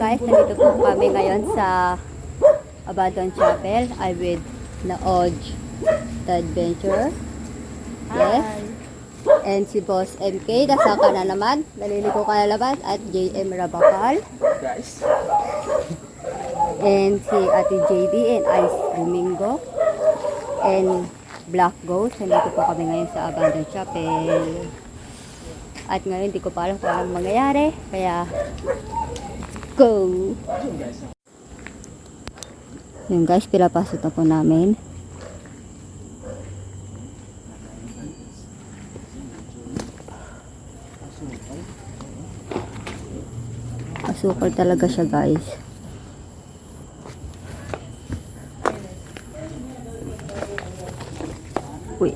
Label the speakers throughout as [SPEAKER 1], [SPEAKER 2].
[SPEAKER 1] guys, nandito po kami ngayon sa Abandon Chapel. I'm with Naoj the Adventurer. Yes. And si Boss MK, nasa ka na naman. Naliligo ka na naman. At JM Rabakal.
[SPEAKER 2] Guys.
[SPEAKER 1] And si Ate JD and Ice Domingo. And Black Ghost. Nandito po kami ngayon sa Abandon Chapel. At ngayon, hindi ko pa alam kung anong mangyayari. Kaya, go! Yun guys, pinapasok na po namin. Asukal talaga siya guys. Uy.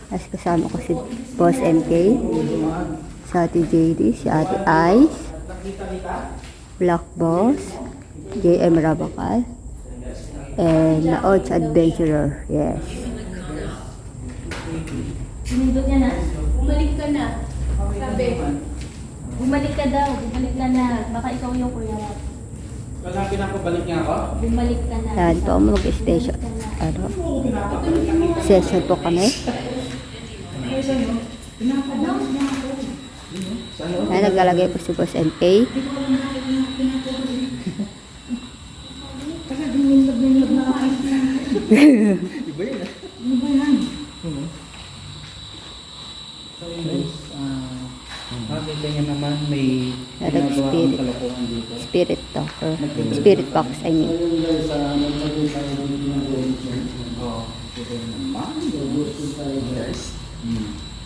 [SPEAKER 1] As kasama ko si Boss MK, si Ate JD, si Ate Ice, Black Boss, JM Rabakal, and Naoj Adventurer. Yes.
[SPEAKER 3] Sinindot niya na. Bumalik ka na. Sabi. Bumalik ka daw. Bumalik ka na. Baka ikaw yung kuya.
[SPEAKER 2] Wala pinapabalik niya ako?
[SPEAKER 3] Bumalik ka na.
[SPEAKER 1] Yan po, mag-station. Ano? Session po kami. Ay, naglalagay po si Boss MK.
[SPEAKER 3] Kasi dinilab na ako.
[SPEAKER 2] Iba yun eh.
[SPEAKER 3] Iba yan.
[SPEAKER 2] So guys, nakita niya naman may
[SPEAKER 1] Narag
[SPEAKER 2] ginagawa
[SPEAKER 1] spirit.
[SPEAKER 2] akong kalokohan dito.
[SPEAKER 1] Spirit talker. Spirit box, I mean.
[SPEAKER 2] Oo, ito naman. Guys.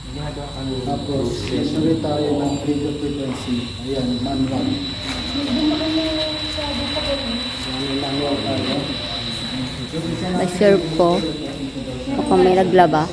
[SPEAKER 2] Ginagawa ka ng
[SPEAKER 4] Tapos, nagsulit tayo ng radio frequency. Ayan, manual. Manual tayo.
[SPEAKER 1] May serve po. Mukhang may naglaba.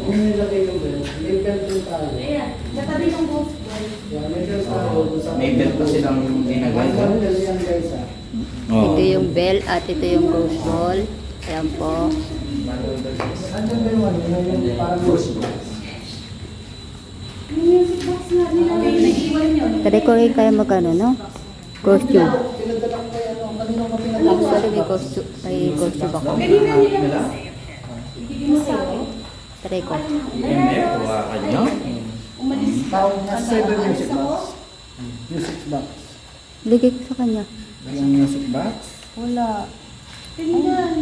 [SPEAKER 4] Kung nilagay yung bell, may bell din tayo.
[SPEAKER 3] Ayan. Natabi ng ghost boy.
[SPEAKER 4] Yan, may bell tayo.
[SPEAKER 2] May belt pa silang ginagay.
[SPEAKER 4] Manual yan guys ha.
[SPEAKER 1] Ito yung bell at ito yung ghost ball. Ayan po.
[SPEAKER 4] Andyan ba yung ano? Yung parang ghost box.
[SPEAKER 3] Yung music box na nilagay na iwan yun.
[SPEAKER 1] Try ko rin kayo magano, no? Costume.
[SPEAKER 4] Pinadala ko kaya ano, kanina ko pinadala.
[SPEAKER 1] Actually, may costume ako.
[SPEAKER 3] Kanina nila. Ibigin mo sa'yo.
[SPEAKER 1] Try ko.
[SPEAKER 2] Kuha ka niyo.
[SPEAKER 3] Umalis ka.
[SPEAKER 4] Tawag na 7 music box. Music box.
[SPEAKER 1] Ligay ko sa kanya.
[SPEAKER 2] Yung music box.
[SPEAKER 3] Wala. Tingnan.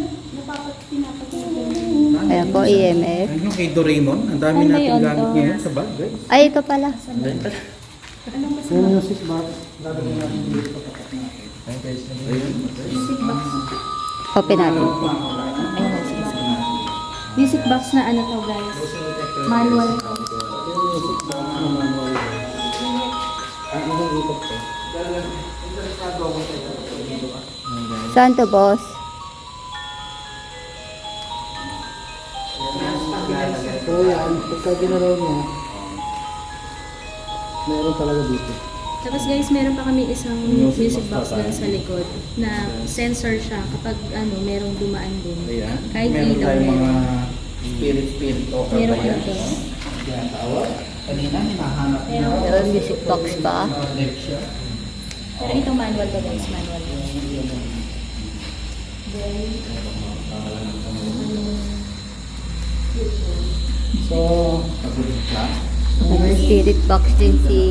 [SPEAKER 3] Pinapatulog.
[SPEAKER 1] Ayan po, EMF.
[SPEAKER 2] Ano yung kay Doraemon? Ang dami
[SPEAKER 3] Ano
[SPEAKER 2] natin
[SPEAKER 3] yun,
[SPEAKER 2] gamit
[SPEAKER 3] to?
[SPEAKER 2] ngayon sa bag, guys.
[SPEAKER 1] Ay, ito pala.
[SPEAKER 3] Anong mas
[SPEAKER 4] Yung music box, lalagyan natin dito papatak natin.
[SPEAKER 3] music box?
[SPEAKER 1] Open natin.
[SPEAKER 3] Ayun, sige, sige. Music box na ano to guys? Manual to.
[SPEAKER 4] Yung music box na manual. Ang ibang ikot ko.
[SPEAKER 1] Saan to, boss?
[SPEAKER 4] So yan, pagka ginalaw niya, meron talaga dito.
[SPEAKER 3] Tapos guys, meron pa kami isang music box dun sa likod na sensor siya kapag ano, merong dumaan din.
[SPEAKER 2] Ayan.
[SPEAKER 3] Kahit
[SPEAKER 2] Meron
[SPEAKER 3] ilaw
[SPEAKER 2] tayong
[SPEAKER 3] meron.
[SPEAKER 2] mga spirit talker
[SPEAKER 3] Meron
[SPEAKER 2] pa yan.
[SPEAKER 3] ito.
[SPEAKER 2] Yan, tawag. Kanina, hinahanap niya.
[SPEAKER 1] Meron music box pa.
[SPEAKER 2] Left siya.
[SPEAKER 3] Pero ito manual to guys, manual.
[SPEAKER 4] So,
[SPEAKER 1] May spirit box din si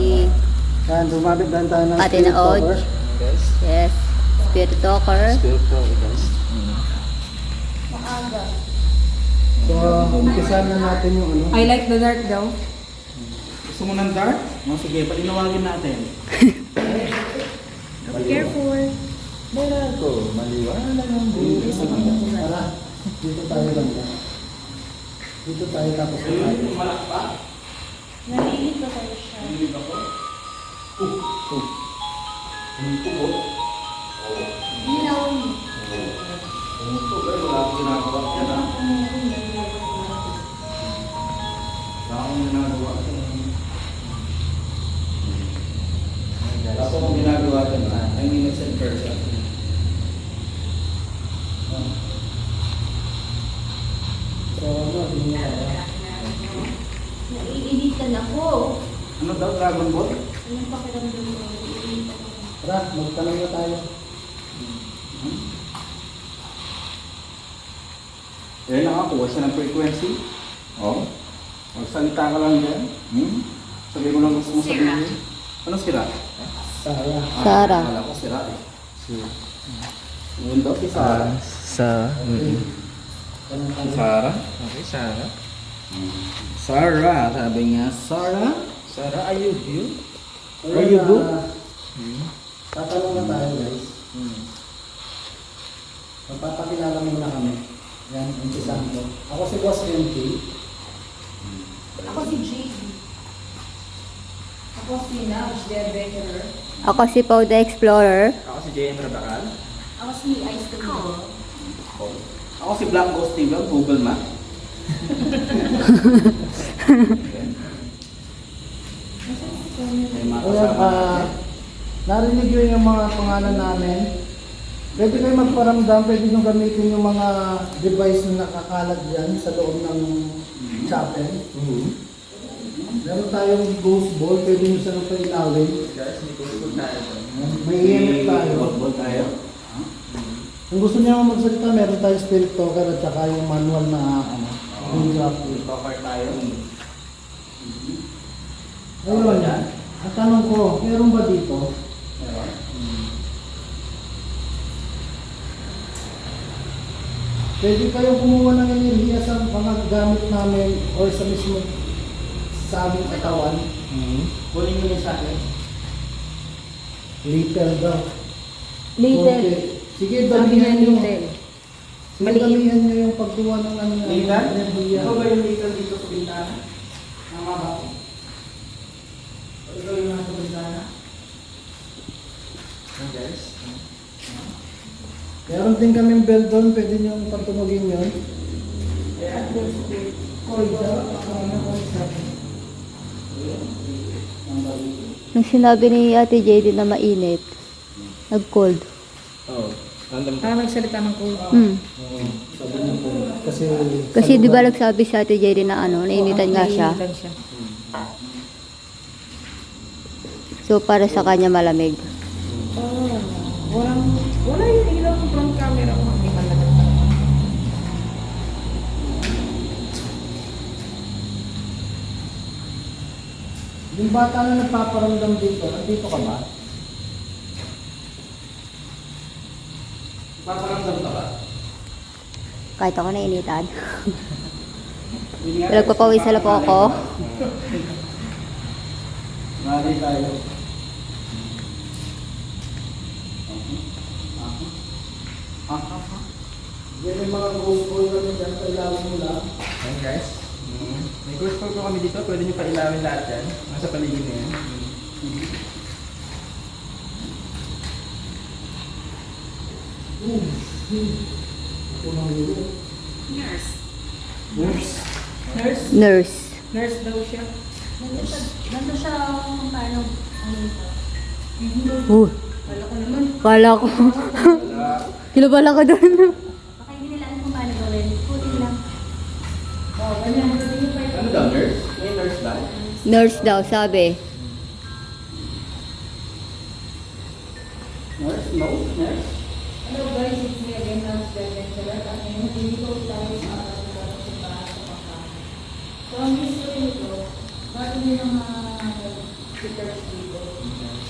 [SPEAKER 4] yan, dumabit lang tayo ng
[SPEAKER 1] Ate
[SPEAKER 4] spirit
[SPEAKER 1] Naoj.
[SPEAKER 4] cover.
[SPEAKER 2] Yes.
[SPEAKER 1] Yes. Spirit talker.
[SPEAKER 2] Spirit talker, guys.
[SPEAKER 4] So, umpisa na natin yung ano.
[SPEAKER 5] I like the dark daw.
[SPEAKER 2] Gusto mo ng dark? Sige, palinawagin natin.
[SPEAKER 3] Careful.
[SPEAKER 2] Meron ko, maliwanag ang buhay.
[SPEAKER 4] Tara, dito tayo lang. Dito tayo tapos tayo.
[SPEAKER 2] Malak pa?
[SPEAKER 3] Nalilit ba tayo siya?
[SPEAKER 2] Ang tubo.
[SPEAKER 3] Ginaw.
[SPEAKER 2] Ay, hindi nag-send person.
[SPEAKER 4] So, ano, hindi niya kaya.
[SPEAKER 3] Naiinitan ako.
[SPEAKER 2] Ano daw, Dragon Ball?
[SPEAKER 3] Anong pakiramdam ko? Naiinitan ako.
[SPEAKER 4] Tara, magtanong na tayo.
[SPEAKER 2] Yan nakakuha siya ng frequency. Oh. Magsalita ka lang dyan. Sabi mo lang gusto mo sabihin. Ano sira?
[SPEAKER 4] Sarah.
[SPEAKER 1] Sarah.
[SPEAKER 2] Akala ko sira eh. Yun daw si Sarah.
[SPEAKER 4] Tanong tayo.
[SPEAKER 2] Sarah? Okay, Sarah. Sarah, sabi nga, Sarah? Sarah, are you good? Are you good?
[SPEAKER 4] Tatanong na tayo, guys. Magpapakilala muna kami. Yan, umpisahan ko. Ako si Boss MK.
[SPEAKER 3] Ako si JB. Ako si Nudge, the Adventurer.
[SPEAKER 1] Ako si Pau the Explorer.
[SPEAKER 2] Ako si JM Rabakal.
[SPEAKER 3] Ako si Ice the Middle.
[SPEAKER 2] Ako si Black Ghost TV, Google Map. May mga
[SPEAKER 4] Ayan,
[SPEAKER 2] kasama.
[SPEAKER 4] narinig yun yung mga pangalan namin. Pwede kayo magparamdam, pwede nyo gamitin yung mga device na nakakalat dyan sa loob ng chapel. Meron tayong ghost ball, pwede nyo sa pa ilawin.
[SPEAKER 2] Guys, may kulikod tayo.
[SPEAKER 4] May EMF tayo.
[SPEAKER 2] Ball tayo.
[SPEAKER 4] Kung gusto niyo magsalita, meron tayong spirit talker at saka yung manual na ranger.
[SPEAKER 2] Talker tayo.
[SPEAKER 4] Ayun, ang tanong ko, meron ba dito?
[SPEAKER 2] Meron.
[SPEAKER 4] Pwede kayong kumuha ng enerhiya sa mga gamit namin or sa mismo sa aming katawan.
[SPEAKER 2] Kunin nyo yun sa akin.
[SPEAKER 4] Liter daw.
[SPEAKER 1] Little.
[SPEAKER 4] Okay. Sige, dalihan nyo. Sige, dalihan nyo yung pagkuha ng ano.
[SPEAKER 2] Litan?
[SPEAKER 4] enerhiya.
[SPEAKER 2] Ikaw ba yung litan dito sa bintana? Tama ba? Ikaw yung nasa bintana? Guys.
[SPEAKER 4] Meron din kaming bell doon, pwede nyo patunogin yun.
[SPEAKER 1] Nung sinabi ni Ate JD na mainit, nag-cold.
[SPEAKER 2] Oo. Random
[SPEAKER 3] nagsalita ng cold.
[SPEAKER 4] Sabi niya po, kasi...
[SPEAKER 1] Kasi di ba nagsabi si Ate JD na ano, nainitan nga siya. So para sa kanya malamig.
[SPEAKER 3] Wala yung ilaw ng front camera ko. Hindi man lang.
[SPEAKER 4] Yung bata na nagpaparamdam dito, nandito ka ba?
[SPEAKER 2] Paparamdam ka ba?
[SPEAKER 1] Kahit ako nainitan. Nagpapawisala po ako.
[SPEAKER 2] Mali tayo.
[SPEAKER 4] Yan yung mga ghost ball kami dyan, kailangan mo lang.
[SPEAKER 2] Ayan guys. May ghost call po kami dito. Pwede nyo pa ilawin lahat yan. Nasa paligid na yan.
[SPEAKER 4] Nurse.
[SPEAKER 1] Nurse.
[SPEAKER 3] Nurse daw siya. Nandun siya kung paano. Wala ko naman.
[SPEAKER 1] Kala ko. Kinabala ko doon.
[SPEAKER 3] Baka hindi nila alam kung paano gawin. Putin lang. Ganyan.
[SPEAKER 2] Ano daw, nurse? May nurse daw?
[SPEAKER 1] Nurse daw, sabi.
[SPEAKER 2] Nurse? No? Nurse?
[SPEAKER 3] Hello guys, it's me again, Nudge the Adventurer. At ngayon, hindi ko tayo sa ating pagkakas sa pagkakas. So, ang history nito, bago nyo ng mga stickers dito.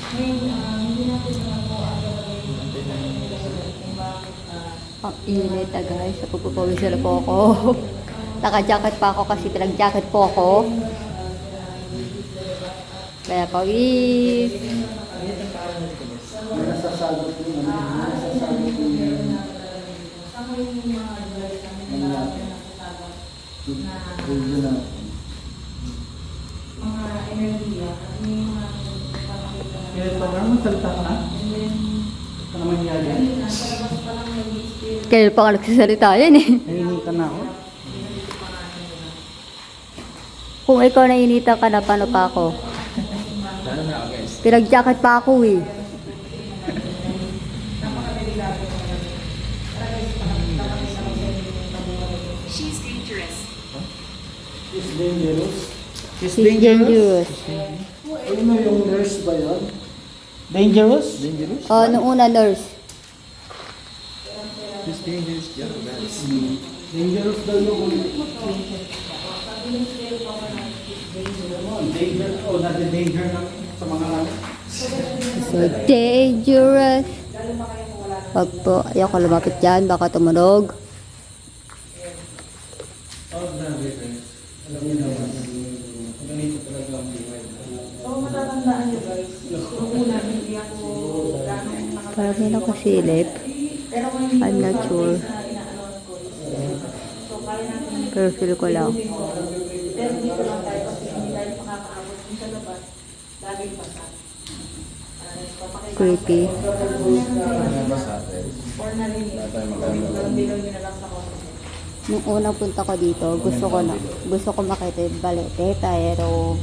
[SPEAKER 3] Ngayon, hindi natin naman po ang gagawin kung bakit
[SPEAKER 1] Ang init na guys. Pagpapawisala po ako. Naka-jacket pa ako kasi pinag-jacket po ako. Kaya pawis.
[SPEAKER 4] May nasasagot yung ano, may nasasagot yung radio na.
[SPEAKER 3] mga enerhiya at may mga papakita na
[SPEAKER 2] Kaya ito nga, magsalita ka na? Ito naman yan yan.
[SPEAKER 3] nasa labas pa lang yung spirit.
[SPEAKER 1] Kaya pa ka nagsasalita yan eh.
[SPEAKER 2] Nainitan na ako.
[SPEAKER 1] Kung ikaw nainitan ka na, paano pa ako?
[SPEAKER 2] Lalo na ako guys.
[SPEAKER 1] Pinag-jacket pa ako eh.
[SPEAKER 3] lagi mo lang. Para guys, nakakita kami sa mga yung tabuhan.
[SPEAKER 5] She's dangerous.
[SPEAKER 4] It's dangerous.
[SPEAKER 1] She's dangerous.
[SPEAKER 4] Ano yung nurse ba yun? Dangerous?
[SPEAKER 2] Dangerous?
[SPEAKER 1] Oh, nung una nurse.
[SPEAKER 2] She's dangerous. Yeah, that's...
[SPEAKER 4] Dangerous daw yung danger. Oh, danger na sa mga ano.
[SPEAKER 1] So dangerous. Wag po, ayoko lumapit dyan, baka tumunog.
[SPEAKER 4] Alam niyo naman. Ganito talaga ang buhay.
[SPEAKER 3] So, matatandaan nyo guys, nung una, hindi ako gano'ng nakapagod.
[SPEAKER 1] Parang may nakasilip.
[SPEAKER 3] Pero kung hindi
[SPEAKER 1] I'm not sure.
[SPEAKER 3] na inaanoan ko is, so kaya natin
[SPEAKER 1] Pero feel ko lang.
[SPEAKER 3] pero dito lang tayo kasi hindi tayo makakaabot dun sa labas, laging basa.
[SPEAKER 1] Creepy.
[SPEAKER 3] Or narinig, parang bilaw nyo na lang sa konti.
[SPEAKER 1] Nung unang punta ko dito, gusto ko makita yung balete, pero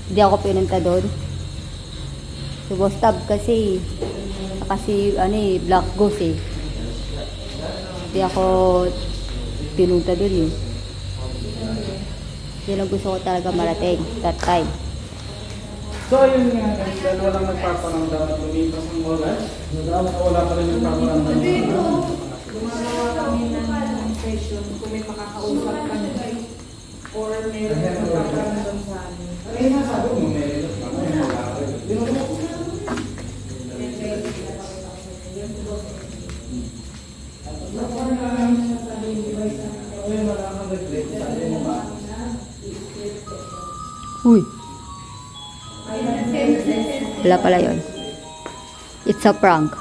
[SPEAKER 1] hindi ako pinunta doon. Si Boss Tab kasi Black Ghost eh. Hindi ako pinunta doon eh. Yun ang gusto ko talaga marating, that time.
[SPEAKER 2] So, yun nga guys, dahil walang nagpapanamdam at lumipas ang oras, wala pa rin nagpapanamdam.
[SPEAKER 3] Gumagawa kami ng session kung may makakausap ka nyo or meron na magpaparamdam sa amin.
[SPEAKER 2] Ay, nasabi mo, meron.
[SPEAKER 1] Uy! Wala pala yun. It's a prank.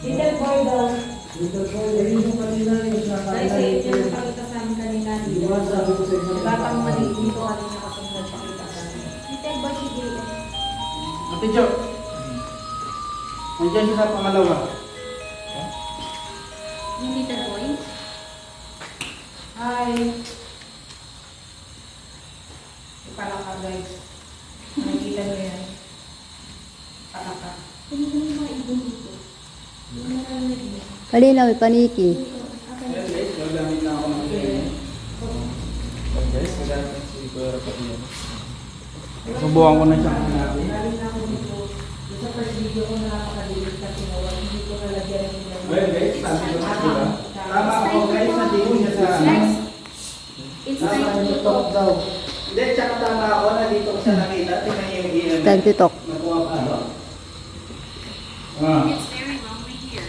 [SPEAKER 3] Little boy daw.
[SPEAKER 4] Little boy, yung kanina yung
[SPEAKER 3] Guys,
[SPEAKER 4] nakakita.
[SPEAKER 3] yung nakakita sa amin kanina.
[SPEAKER 4] Di ba sabi ko sa inyo?
[SPEAKER 3] Batang mali dito kanina kasi nagpakita sa amin. Little boy si Jay.
[SPEAKER 2] Ate Jo, nandiyan siya sa pangalawa.
[SPEAKER 5] Yung little boy?
[SPEAKER 3] Hi. Palaka guys. Nakikita nyo yan. Palaka.
[SPEAKER 1] Kanina may paniki.
[SPEAKER 2] Ayan guys, gagamit na ako ng training. Guys, gagamit si Kuya Rapatino. Subukan ko na siya hanapin.
[SPEAKER 3] Galing na ako dito. Sa first video ko nakakadilig kasi nawal. Hindi ko nalagyan yung
[SPEAKER 2] Well guys, sabi ko na diba? Tama ako guys, nandito siya sa...
[SPEAKER 5] It's
[SPEAKER 4] Nasa
[SPEAKER 5] time
[SPEAKER 4] yung
[SPEAKER 5] to
[SPEAKER 4] top
[SPEAKER 5] talk.
[SPEAKER 4] daw.
[SPEAKER 2] Hindi, tsaka tama ako, nandito ko siya nakita. Tingnan niyo yung EMF.
[SPEAKER 1] Time to talk.
[SPEAKER 2] Nakuha pa, ano? Ah.
[SPEAKER 5] It's very lonely here.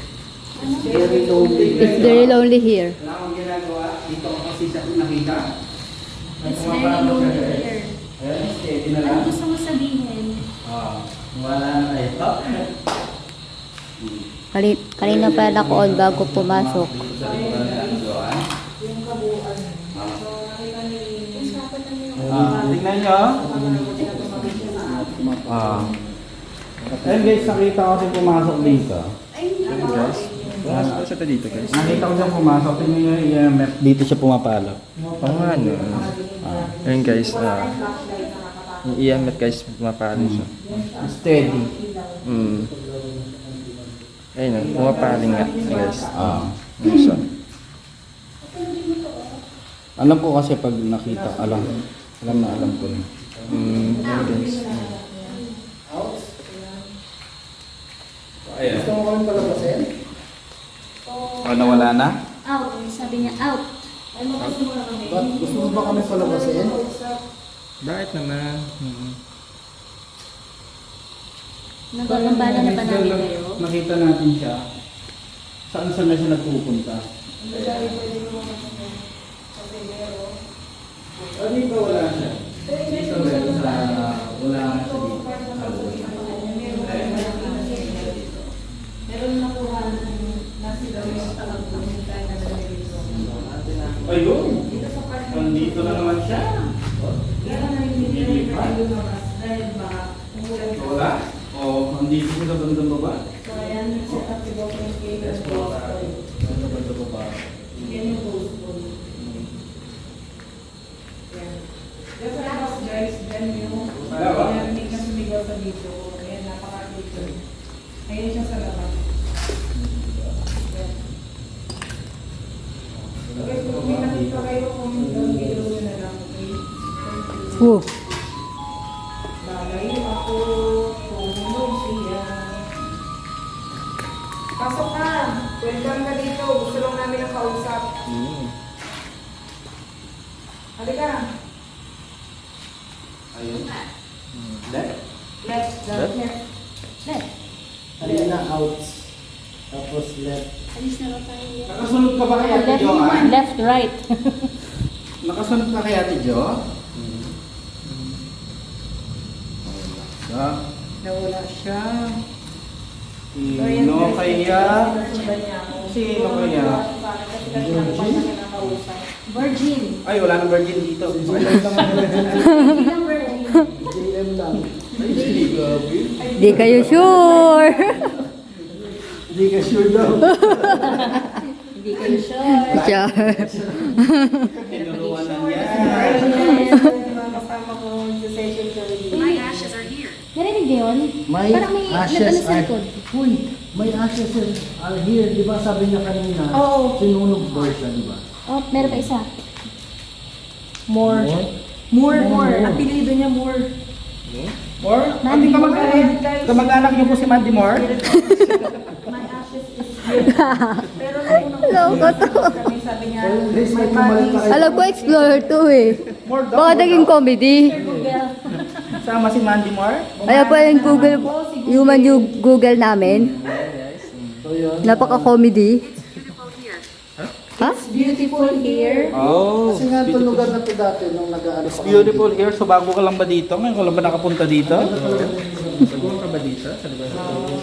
[SPEAKER 4] Very lonely.
[SPEAKER 1] It's very lonely here.
[SPEAKER 2] Wala akong ginagawa. Dito ko kasi siya nakita.
[SPEAKER 5] It's
[SPEAKER 2] Nakuha
[SPEAKER 5] very
[SPEAKER 2] pa ako
[SPEAKER 5] lonely
[SPEAKER 2] siya.
[SPEAKER 5] here.
[SPEAKER 2] Ayan, steady na lang.
[SPEAKER 5] Ano gusto mo sabihin?
[SPEAKER 2] Ah, wala na tayo.
[SPEAKER 1] Kanina pa naka-on bago pumasok.
[SPEAKER 2] Dito sa likuran ng Joan.
[SPEAKER 3] yung kabuuan. So, nakita ni...
[SPEAKER 2] Tingnan nyo. Ayun guys, nakita ko siya pumasok dito. Ayun guys.
[SPEAKER 6] Pumasok siya dito guys.
[SPEAKER 2] Nakita ko siya pumasok. Tingnan nyo yung EMF. Dito siya pumapalo.
[SPEAKER 6] Oo nga no. Ayun guys, yung EMF guys, pumapalo siya.
[SPEAKER 2] Steady.
[SPEAKER 6] Ayun, pumapaling nga guys. Ayun siya.
[SPEAKER 2] Alam ko kasi pag nakita, alam ko na.
[SPEAKER 6] Ayun guys.
[SPEAKER 4] Gusto mo kami palabasin?
[SPEAKER 2] Nawala na?
[SPEAKER 5] Out. Sabi niya, out.
[SPEAKER 4] Ba't gusto mo ba kami palabasin?
[SPEAKER 6] Bakit naman?
[SPEAKER 5] Nagagambala na ba namin kayo?
[SPEAKER 2] Nakita natin siya. Saan na siya nagpupunta? Dito wala siya. Dito meron sa... Wala na siya dito.
[SPEAKER 3] Meron na kuha na sila yung talagang tayo na dito.
[SPEAKER 2] Ayun! Nandito na naman siya.
[SPEAKER 3] Kaya na yung hindi na yung mas dahil baka umulan ka.
[SPEAKER 2] Wala? O, nandito siya sa bandang baba?
[SPEAKER 3] So, ayan, set up si Dr. Kate as well.
[SPEAKER 2] Sa bandang baba.
[SPEAKER 3] Yan yung post ko. Yan. Kasi tapos guys, dyan yung narinig na sumigaw sa video. Yan Ayun siya sa labas. Okay, so kung may nakita kayo kung doon below nyo na lang, okay?
[SPEAKER 1] Oh.
[SPEAKER 3] Bagay ako, tumulog siya. Pasok ka! Welcome ka dito. Gusto lang namin ang kausap. Halika.
[SPEAKER 2] Ayun. Left?
[SPEAKER 3] Left.
[SPEAKER 6] Left?
[SPEAKER 3] Left.
[SPEAKER 4] Halina out. Tapos left.
[SPEAKER 5] Alis na ba tayo?
[SPEAKER 2] Nakasunod ka ba kay Ate Jo, ah?
[SPEAKER 5] Left, right.
[SPEAKER 2] Nakasunod ka kay Ate Jo?
[SPEAKER 3] Nawala siya.
[SPEAKER 2] Sino kaya? Sino kaya?
[SPEAKER 5] Virgin.
[SPEAKER 2] Ay, wala nang virgin dito.
[SPEAKER 5] Hindi lang virgin.
[SPEAKER 4] JM lang.
[SPEAKER 2] Ay, hindi gabi.
[SPEAKER 1] Di kayo sure.
[SPEAKER 4] Hindi ka sure daw.
[SPEAKER 5] Hindi kayo sure.
[SPEAKER 1] Char.
[SPEAKER 2] Tinuruan na niya.
[SPEAKER 3] Kasama ko sa session ko.
[SPEAKER 5] Narinig niyo yun?
[SPEAKER 4] May
[SPEAKER 5] Parang may
[SPEAKER 4] ashes
[SPEAKER 5] nagano sa
[SPEAKER 4] are...
[SPEAKER 5] likod.
[SPEAKER 4] Uy, may ashes are here. Di ba sabi niya kanina?
[SPEAKER 3] Oo.
[SPEAKER 4] Sinunog daw siya, di ba?
[SPEAKER 5] Oh, meron pa isa.
[SPEAKER 3] More. Apelido niya more.
[SPEAKER 2] More?
[SPEAKER 5] Mandy Moore.
[SPEAKER 2] Kamag-anak niyo po si Mandy Moore?
[SPEAKER 3] My ashes is here. Pero nung
[SPEAKER 1] Loko to.
[SPEAKER 3] kami, sabi niya,
[SPEAKER 4] Grace,
[SPEAKER 3] my
[SPEAKER 4] may pumalit
[SPEAKER 3] body
[SPEAKER 4] ka
[SPEAKER 3] is
[SPEAKER 4] kayo.
[SPEAKER 1] Alam ko explorer to eh.
[SPEAKER 2] More daw.
[SPEAKER 1] Baka naging comedy.
[SPEAKER 3] Google.
[SPEAKER 2] Sama si Mandy Moore?
[SPEAKER 1] Kaya pa yung Google, yung Google namin.
[SPEAKER 4] So yun.
[SPEAKER 1] Napaka-comedy. Ha?
[SPEAKER 3] Beautiful here.
[SPEAKER 2] Oh.
[SPEAKER 4] Kasi nga itong lugar na ito dati nung nag-ano
[SPEAKER 2] It's beautiful here. So bago ka lang ba dito? Ngayon ka lang ba nakapunta dito? Bago ka ba dito? Sa lugar na ito?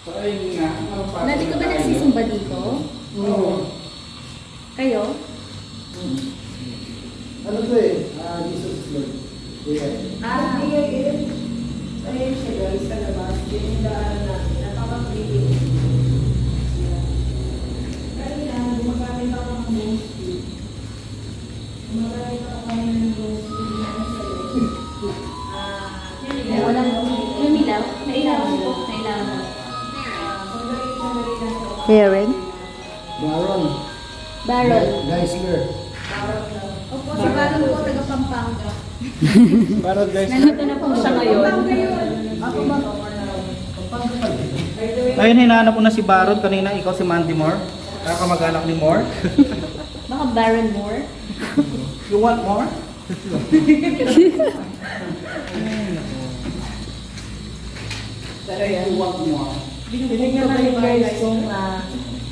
[SPEAKER 2] So ayun nga.
[SPEAKER 5] Dati ka ba nagsisimba dito?
[SPEAKER 4] Oo.
[SPEAKER 5] Kayo?
[SPEAKER 4] Ano to eh? Jesus is Lord.
[SPEAKER 3] Ayun siya guys, sa labas. Yun yung daan natin. Napaka-creepy. Kanina, gumagamit ako ng ghost key. Gumagamit ako kanina ng ghost key.
[SPEAKER 5] Walang lumilaw. Nailawan ko. Nailawan ko.
[SPEAKER 1] Hearing.
[SPEAKER 4] Baron.
[SPEAKER 5] Baron.
[SPEAKER 4] Geisler.
[SPEAKER 3] Opo, si Baron po, taga Pampanga.
[SPEAKER 2] Para guys.
[SPEAKER 5] Nandito na po siya ngayon.
[SPEAKER 2] Ayun, hinahanap ko na si Barod. Kanina ikaw si Mandy Moore. Kakamag-anak ni Moore.
[SPEAKER 5] Baka Baron Moore.
[SPEAKER 2] You want more?
[SPEAKER 3] Pero yan,
[SPEAKER 2] You want more?
[SPEAKER 3] tinignan namin guys kung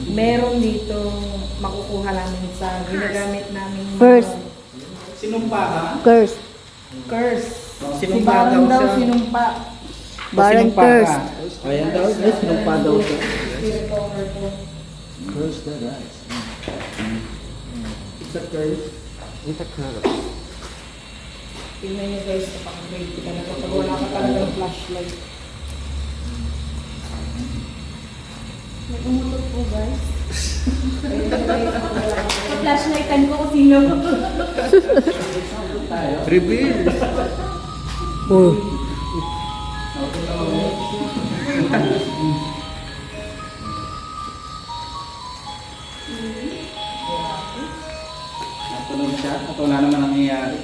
[SPEAKER 3] meron dito makukuha namin sa ginagamit namin.
[SPEAKER 1] First.
[SPEAKER 2] Sinumpa ka?
[SPEAKER 1] Curse.
[SPEAKER 3] Curse. Si
[SPEAKER 2] Sinumpa
[SPEAKER 3] Baron
[SPEAKER 2] daw
[SPEAKER 3] daw
[SPEAKER 2] siya.
[SPEAKER 3] sinumpa.
[SPEAKER 1] Baron
[SPEAKER 2] Sinumpa ka.
[SPEAKER 1] cursed.
[SPEAKER 2] Ayan daw, guys, sinumpa daw siya.
[SPEAKER 3] I-recover ko.
[SPEAKER 4] Curse the guys.
[SPEAKER 2] It's a curse.
[SPEAKER 6] It's a curse.
[SPEAKER 3] Tingnan niyo guys, napaka-creepy ka na kapag wala ka talagang flashlight.
[SPEAKER 5] May umutot po guys.
[SPEAKER 3] Ayun guys, kapag wala ka
[SPEAKER 5] Flashlightan ko kung sino.
[SPEAKER 2] Reveal.
[SPEAKER 1] Oh.
[SPEAKER 2] Natulog siya at wala naman nangyayari.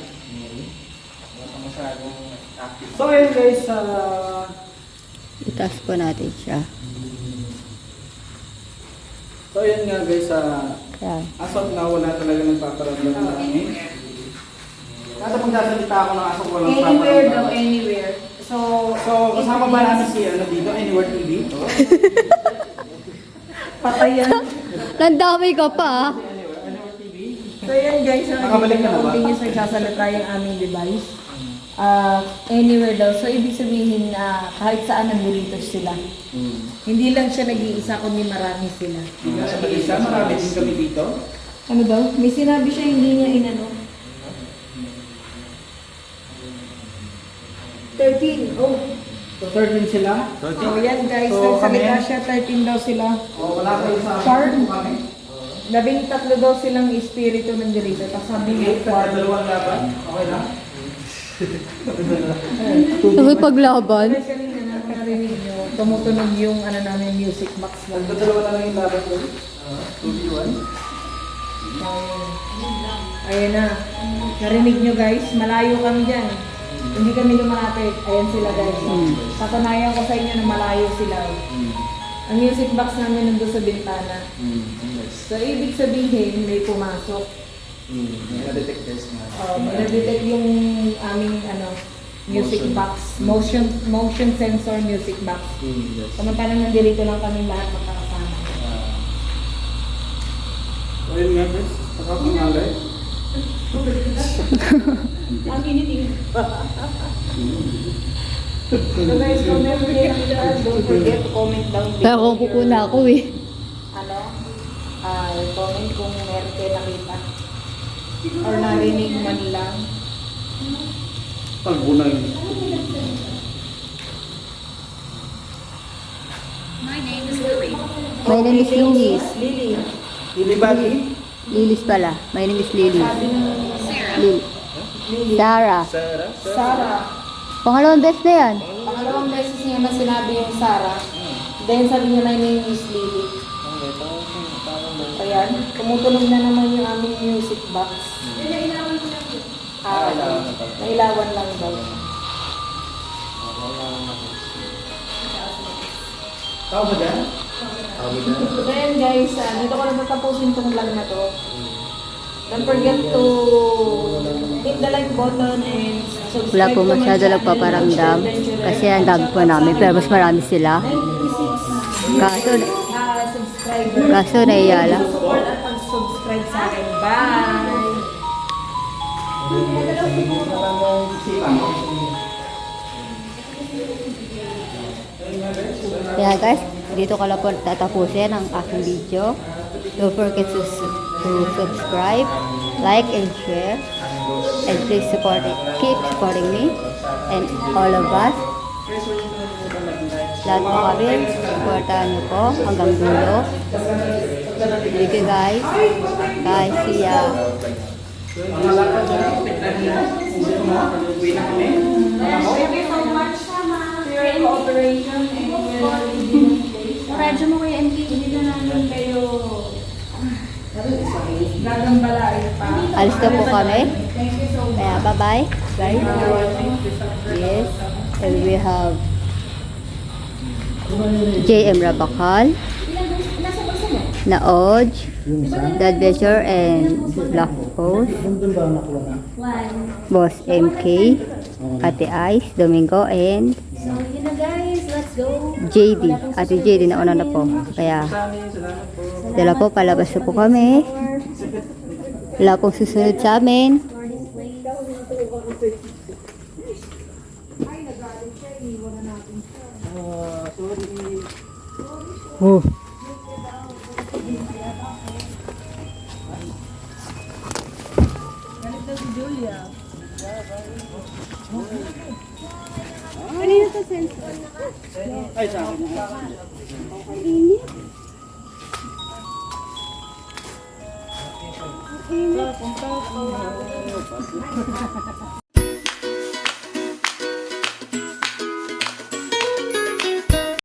[SPEAKER 2] Wala pa masyadong active. So ayun guys,
[SPEAKER 1] Itaas po natin siya.
[SPEAKER 2] so ayun nga guys,
[SPEAKER 1] Yan.
[SPEAKER 2] as of now, wala talaga nagpaparamdam ng amin. Kada pagsasalita ako ng asok, walang
[SPEAKER 3] Anywhere daw,
[SPEAKER 2] paparamdam.
[SPEAKER 3] anywhere. So,
[SPEAKER 2] So, kasama ba namin si ano dito, Anywhere TV?
[SPEAKER 3] patay yan.
[SPEAKER 1] Nandami ka pa ah.
[SPEAKER 2] Anywhere TV?
[SPEAKER 3] So yan guys,
[SPEAKER 2] Nakabalik ka na ba?
[SPEAKER 3] continuous nagsasalita yung aming device. Anywhere daw. So ibig sabihin na kahit saan nandito sila. Hindi lang siya nag-iisa kundi marami sila.
[SPEAKER 2] Nasa Balisa, marami din kami dito.
[SPEAKER 3] Ano daw? May sinabi siya hindi niya inano. 13. Oh.
[SPEAKER 2] So, 13 sila.
[SPEAKER 3] So yan guys,
[SPEAKER 2] So,
[SPEAKER 3] nagsalita
[SPEAKER 2] kami?
[SPEAKER 3] siya 13 daw sila.
[SPEAKER 2] O, wala kayo sa
[SPEAKER 3] Charm.
[SPEAKER 2] kami.
[SPEAKER 3] 13 daw silang espiritu nandito. Tapos sabi niya,
[SPEAKER 2] Sige, para dalawang laban. Okay na?
[SPEAKER 1] Sabay paglaban.
[SPEAKER 3] Kasi kanina na narinig nyo, tumutunog yung ano namin, music box lang.
[SPEAKER 4] Dalawa na lang yung laban ko. 2v1.
[SPEAKER 3] Ayan na. Narinig nyo guys, malayo kami dyan. Hindi kami lumalapit. Ayan sila guys. Patunayan ko sa inyo na malayo sila. Ang music box namin nandun sa bintana. So, ibig sabihin, may pumasok.
[SPEAKER 4] Na-detect guys nga.
[SPEAKER 3] Nag-detect yung aming music box. Motion sensor music box. Samantalang nandito lang kami lahat magkakasama.
[SPEAKER 2] Ayun nga, guys. Nakapangalay.
[SPEAKER 3] Ang init-init pa. So guys, kung meron kayo nakita, don't forget to comment down below.
[SPEAKER 1] Pero kung pupuna ako eh.
[SPEAKER 3] Comment kung meron kayo nakita. Or narinig man lang.
[SPEAKER 2] Talbo na yun.
[SPEAKER 5] My name is Lily.
[SPEAKER 1] My name is Lilis.
[SPEAKER 3] Lily.
[SPEAKER 4] Lili Bagi?
[SPEAKER 1] Lilis pala. My name is Lilis.
[SPEAKER 3] Sabi ng
[SPEAKER 1] Lil. Sarah.
[SPEAKER 3] Sarah.
[SPEAKER 1] Pangalawang beses na yan.
[SPEAKER 3] Pangalawang beses niya na sinabi yung Sarah. Then sabi niya, my name is Lily. Ayan, tumutunog na naman yung aming music box. Nailawan lang daw.
[SPEAKER 4] Tao ba dyan?
[SPEAKER 3] So then guys, dito ko na tatapusin tong vlog na to. Don't forget to hit the like button and subscribe
[SPEAKER 1] Wala po
[SPEAKER 3] to my
[SPEAKER 1] masyado
[SPEAKER 3] channel,
[SPEAKER 1] nagpaparamdam.
[SPEAKER 3] Lodge Adventure.
[SPEAKER 1] Kasi ang dami po namin. Pero mas marami sila.
[SPEAKER 3] 96
[SPEAKER 1] Kaso,
[SPEAKER 3] subscribers.
[SPEAKER 1] kaso naiyala.
[SPEAKER 3] Support at pag-subscribe sa akin. Bye!
[SPEAKER 1] Kaya guys, dito ko lang po tatapusin ang aking video. Don't forget to subscribe, like, and share. And please keep supporting me and all of us. Lahat po kami, supportahan niyo po hanggang dulo. Thank you guys. Bye, see ya.
[SPEAKER 3] Thank you so much for your cooperation and your
[SPEAKER 5] Radyo mo Kuya MK.
[SPEAKER 3] hindi na namin kayo gagambalain pa.
[SPEAKER 1] Alis na po kami.
[SPEAKER 3] Thank you so much.
[SPEAKER 1] Kaya bye-bye, guys. Yes. And we have JM Rabakal, Naoj, The Adventure, and Black Post,
[SPEAKER 4] Doon ba nakuha na?
[SPEAKER 1] Boss MK, Ate Ice, Domingo, and
[SPEAKER 5] So, yun na guys. Let's go.
[SPEAKER 1] JD. Ate JD na una na po. Kaya, dala po, palabas na po kami. Wala pong susunod sa amin. Oh.